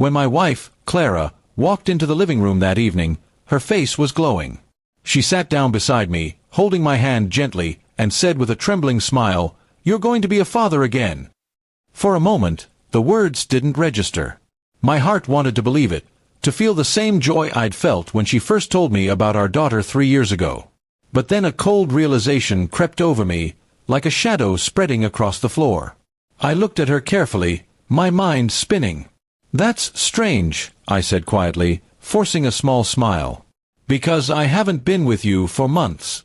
When my wife, Clara, walked into the living room that evening, her face was glowing. She sat down beside me, holding my hand gently, and said with a trembling smile, "You're going to be a father again." For a moment, the words didn't register. My heart wanted to believe it, to feel the same joy I'd felt when she first told me about our daughter 3 years ago. But then a cold realization crept over me, like a shadow spreading across the floor. I looked at her carefully, my mind spinning. "That's strange," I said quietly, forcing a small smile. "Because I haven't been with you for months."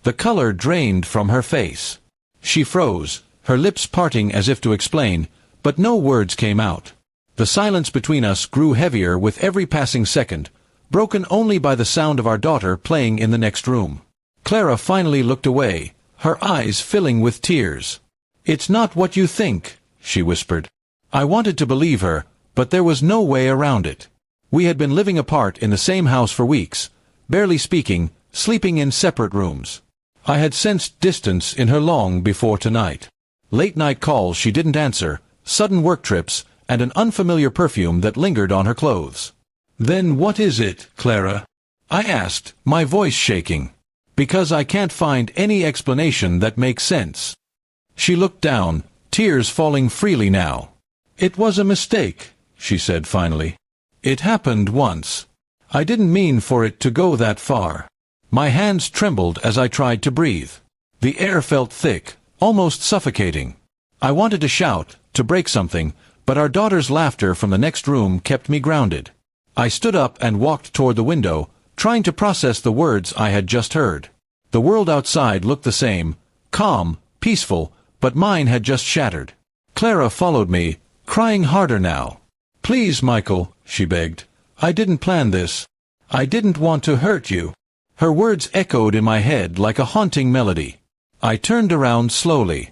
The color drained from her face. She froze, her lips parting as if to explain, but no words came out. The silence between us grew heavier with every passing second, broken only by the sound of our daughter playing in the next room. Clara finally looked away, her eyes filling with tears. "It's not what you think," she whispered. I wanted to believe her, but there was no way around it. We had been living apart in the same house for weeks, barely speaking, sleeping in separate rooms. I had sensed distance in her long before tonight. Late-night calls she didn't answer, sudden work trips, and an unfamiliar perfume that lingered on her clothes. "Then what is it, Clara?" I asked, my voice shaking. "Because I can't find any explanation that makes sense." She looked down, tears falling freely now. "It was a mistake," she said finally. "It happened once. I didn't mean for it to go that far." My hands trembled as I tried to breathe. The air felt thick, almost suffocating. I wanted to shout, to break something, but our daughter's laughter from the next room kept me grounded. I stood up and walked toward the window, trying to process the words I had just heard. The world outside looked the same, calm, peaceful, but mine had just shattered. Clara followed me, crying harder now. "Please, Michael," she begged. "I didn't plan this. I didn't want to hurt you." Her words echoed in my head like a haunting melody. I turned around slowly.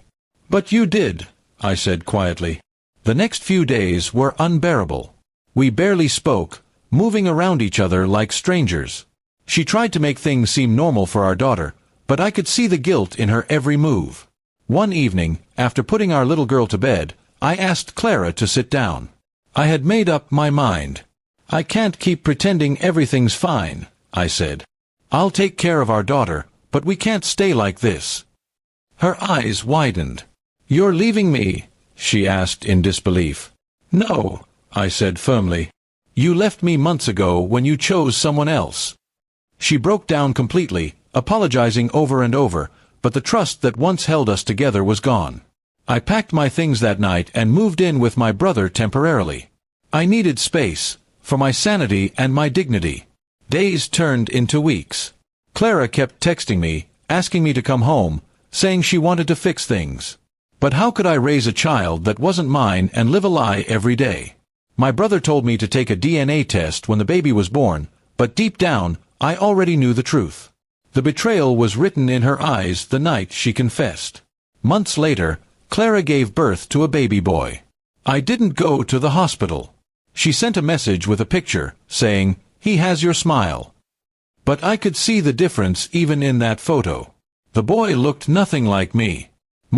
"But you did," I said quietly. The next few days were unbearable. We barely spoke, moving around each other like strangers. She tried to make things seem normal for our daughter, but I could see the guilt in her every move. One evening, after putting our little girl to bed, I asked Clara to sit down. I had made up my mind. "I can't keep pretending everything's fine," I said. "I'll take care of our daughter, but we can't stay like this." Her eyes widened. "You're leaving me?" she asked in disbelief. "No," I said firmly. "You left me months ago when you chose someone else." She broke down completely, apologizing over and over, but the trust that once held us together was gone. I packed my things that night and moved in with my brother temporarily. I needed space, for my sanity and my dignity. Days turned into weeks. Clara kept texting me, asking me to come home, saying she wanted to fix things. But how could I raise a child that wasn't mine and live a lie every day? My brother told me to take a DNA test when the baby was born, but deep down, I already knew the truth. The betrayal was written in her eyes the night she confessed. Months later, Clara gave birth to a baby boy. I didn't go to the hospital. She sent a message with a picture, saying, "He has your smile." But I could see the difference even in that photo. The boy looked nothing like me.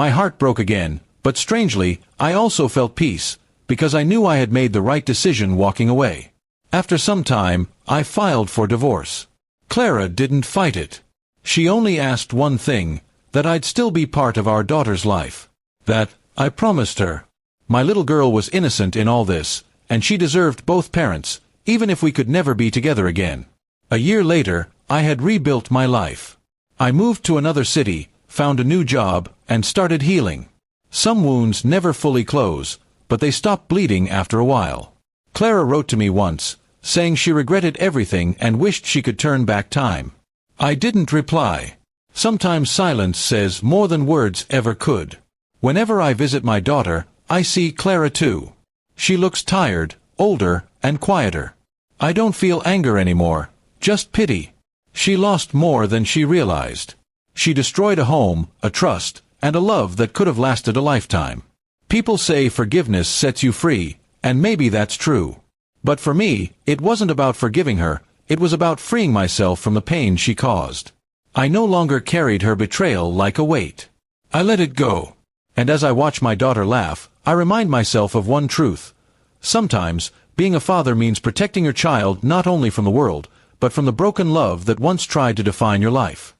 My heart broke again, but strangely, I also felt peace, because I knew I had made the right decision walking away. After some time, I filed for divorce. Clara didn't fight it. She only asked one thing, that I'd still be part of our daughter's life. That, I promised her. My little girl was innocent in all this, and she deserved both parents, even if we could never be together again. A year later, I had rebuilt my life. I moved to another city, found a new job, and started healing. Some wounds never fully close, but they stop bleeding after a while. Clara wrote to me once, saying she regretted everything and wished she could turn back time. I didn't reply. Sometimes silence says more than words ever could. Whenever I visit my daughter, I see Clara too. She looks tired, older, and quieter. I don't feel anger anymore, just pity. She lost more than she realized. She destroyed a home, a trust, and a love that could have lasted a lifetime. People say forgiveness sets you free, and maybe that's true. But for me, it wasn't about forgiving her, it was about freeing myself from the pain she caused. I no longer carried her betrayal like a weight. I let it go. And as I watch my daughter laugh, I remind myself of one truth. Sometimes, Being a father means protecting your child not only from the world, but from the broken love that once tried to define your life.